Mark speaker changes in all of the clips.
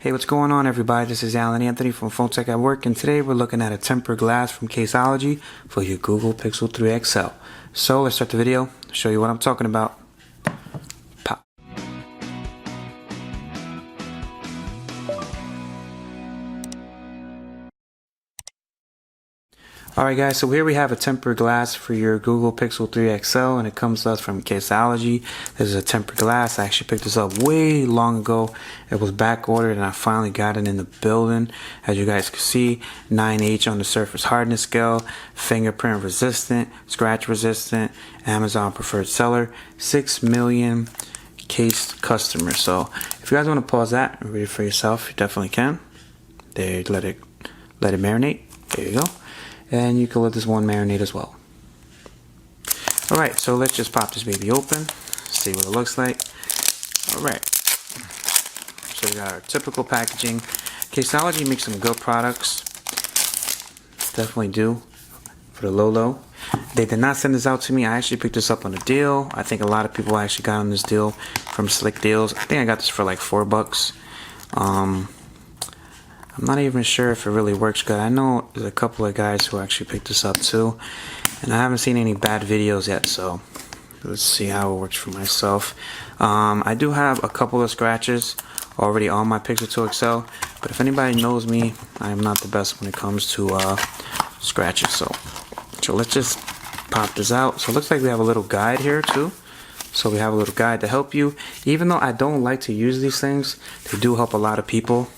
Speaker 1: Hey, what's going on, everybody? This is Alan Anthony from Phone Tech at Work, and today we're looking at a tempered glass from Caseology for your Google Pixel 3 XL. So let's start the video, show you what I'm talking about. Pop. Alright guys, so here we have a tempered glass for your Google Pixel 3 XL, and it comes to us from Caseology. This is a tempered glass. I actually picked this up way long ago. It was back ordered and I finally got it in the building. As you guys can see, 9H on the surface hardness scale, fingerprint resistant, scratch resistant, Amazon preferred seller, 6 million cased customers. So if you guys want to pause that and read it for yourself, you definitely can. There, let it marinate. There you go. And you can let this one marinate as well. Alright, so let's just pop this baby open, see what it looks like. Alright, so we got our typical packaging. Caseology makes some good products. Definitely do. For the low. They did not send this out to me. I actually picked this up on a deal. I think a lot of people actually got on this deal from Slick Deals. I think I got this for like $4. I'm not even sure if it really works good. I know there's a couple of guys who actually picked this up too, and I haven't seen any bad videos yet, so let's see how it works for myself. I do have a couple of scratches already on my Pixel 2 XL, but if anybody knows me, I am not the best when it comes to scratches. So let's just pop this out. So it looks like we have a little guide here too. So we have a little guide to help you. Even though I don't like to use these things, they do help a lot of people.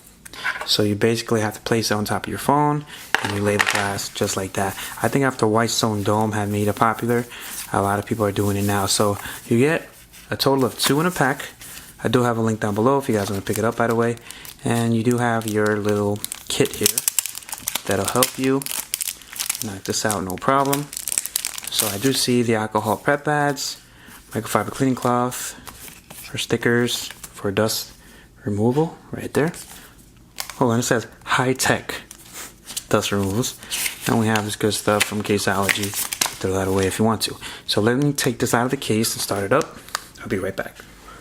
Speaker 1: So you basically have to place it on top of your phone and you lay the glass just like that. I think after White Stone Dome had made it popular, a lot of people are doing it now. So you get a total of 2 in a pack. I do have a link down below if you guys want to pick it up, by the way. And you do have your little kit here that'll help you knock this out, no problem. So I do see the alcohol prep pads, microfiber cleaning cloth, for stickers, for dust removal right there. Hold on, it says high-tech dust removals. And we have this good stuff from Caseology. Throw that away if you want to. So let me take this out of the case and start it up. I'll be right back.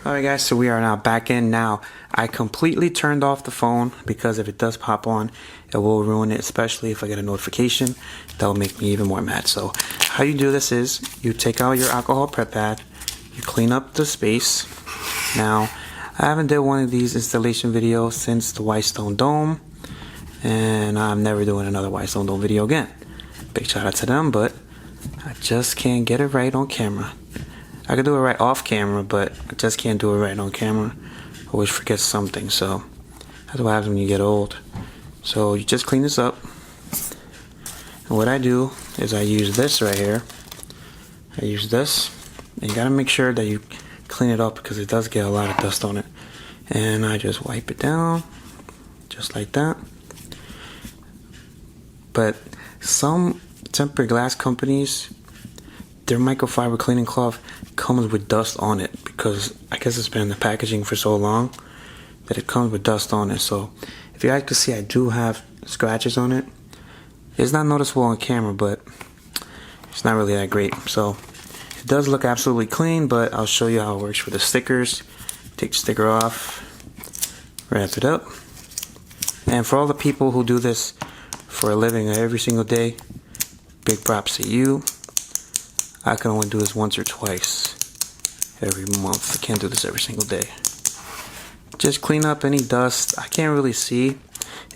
Speaker 1: Alright guys, so we are now back in. Now, I completely turned off the phone because if it does pop on, it will ruin it, especially if I get a notification. That will make me even more mad. So how you do this is you take out your alcohol prep pad, you clean up the space. Now, I haven't did one of these installation videos since the White Stone Dome, and I'm never doing another White Stone Dome video again. Big shout out to them, but I just can't get it right on camera. I could do it right off camera, but I just can't do it right on camera. I always forget something, so that's what happens when you get old. So you just clean this up, and what I do is I use this right here. I use this, and you gotta make sure that you clean it up because it does get a lot of dust on it. And I just wipe it down just like that. But some tempered glass companies, their microfiber cleaning cloth comes with dust on it because I guess it's been in the packaging for so long that it comes with dust on it. So if you guys can see, I do have scratches on it. It's not noticeable on camera, but it's not really that great. So it does look absolutely clean, but I'll show you how it works for the stickers. Take the sticker off, wrap it up. And for all the people who do this for a living every single day, big props to you. I can only do this once or twice every month. I can't do this every single day. Just clean up any dust. I can't really see,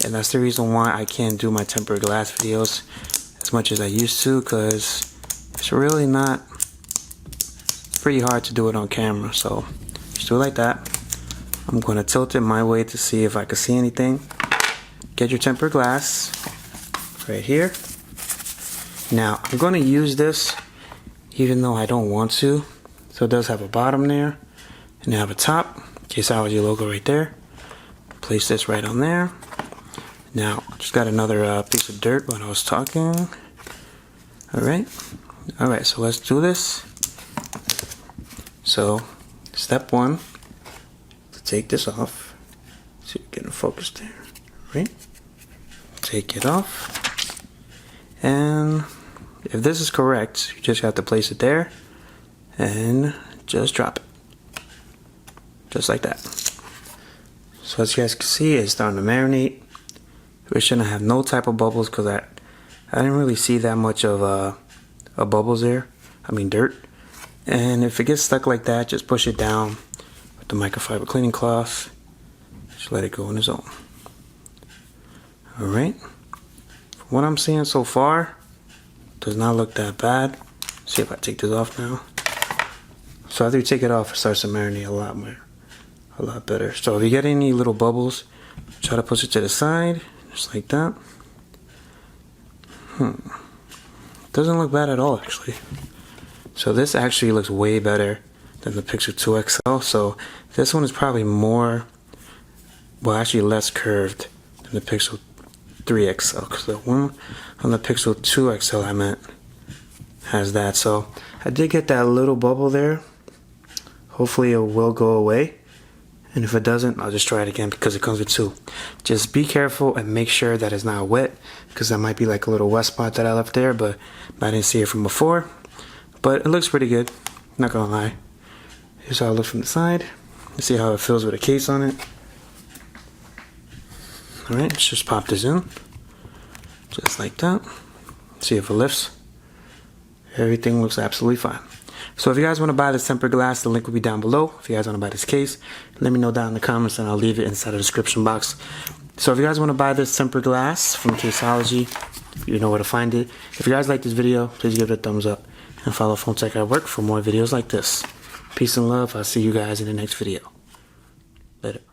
Speaker 1: and that's the reason why I can't do my tempered glass videos as much as I used to, because it's really not pretty hard to do it on camera. So just do it like that. I'm going to tilt it my way to see if I can see anything. Get your tempered glass right here. Now I'm going to use this even though I don't want to. So it does have a bottom there and you have a top. Caseology logo right there. Place this right on there. Now I just got another piece of dirt when I was talking. Alright, so let's do this. So step 1, to take this off. So you're getting focused there, right? Take it off, and if this is correct, you just have to place it there and just drop it, just like that. So as you guys can see, it's starting to marinate. We shouldn't have no type of bubbles because I didn't really see that much of bubbles there. I mean dirt. And if it gets stuck like that, just push it down with the microfiber cleaning cloth. Just let it go on its own. Alright. From what I'm seeing so far, does not look that bad. See if I take this off now. So after you take it off, it starts to marinate a lot more. A lot better. So if you get any little bubbles, try to push it to the side, just like that. Doesn't look bad at all, actually. So this actually looks way better than the Pixel 2 XL. So this one is probably more, well, actually less curved than the Pixel 3 XL. Because the one on the Pixel 2 XL I meant has that. So I did get that little bubble there. Hopefully it will go away. And if it doesn't, I'll just try it again because it comes with two. Just be careful and make sure that it's not wet, because that might be like a little wet spot that I left there, but I didn't see it from before. But it looks pretty good, not gonna lie. Here's how it looks from the side. Let's see how it feels with a case on it. Alright, let's just pop this in. Just like that. See if it lifts. Everything looks absolutely fine. So if you guys want to buy this tempered glass, the link will be down below. If you guys want to buy this case, let me know down in the comments and I'll leave it inside the description box. So if you guys want to buy this tempered glass from Caseology, you know where to find it. If you guys like this video, please give it a thumbs up and follow Phone Tech at Work for more videos like this. Peace and love. I'll see you guys in the next video. Later.